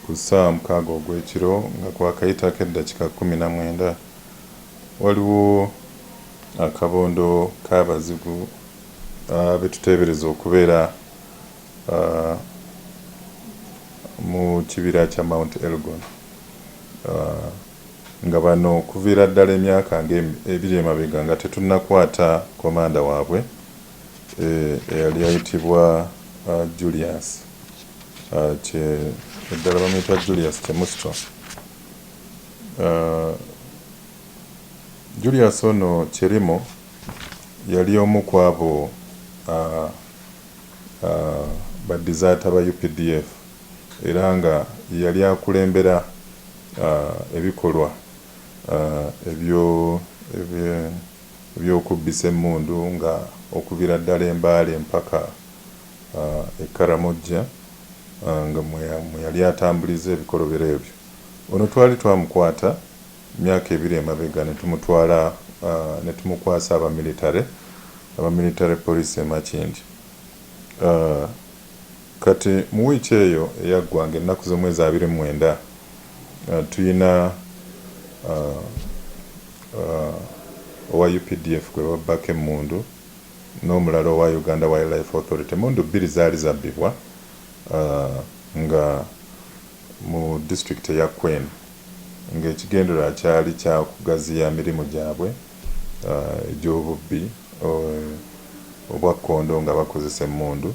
ku ssaawa 6 ogw'ekiro nga kwakayitako eddakiika 19 waliwo akabondo k'abazigu betuteebereza okubeera mu kibira kya Mount Elgon, nga bano okuviira ddala emyaka ebiri emabega nga tetunnakwata komanda waabwe eyali ayitibwa Julius eddala bamuyita Julius Kyemusito. Julius ono Kyerimo yali omu ku abo baddizaata ba UPDF era nga yali akulembera ebikolwa ebyokubbisa emundu nga okubira ddala embaale mpaka e Karamojja nga mwe yali atambuliza ebikolobero ebyo. Ono twali twamukwata emyaka ebiri emabega ne tumutwala ne tumukwasa abamilitare poliisi e Makindi. Kati mu wiiki eyo eyaggwanga ennaku z'omwezi 29 tuyina owa UPDF gwe babbako emundu n'omulala owa Uganda Wildlife Authority. Emundu 2 zaali zabbibwa nga mu district ya Kwene ng'ekigendererwa kyali kya kugaziya mirimu gyabwe egy'obubbi obwakkondo nga bakozesa emundu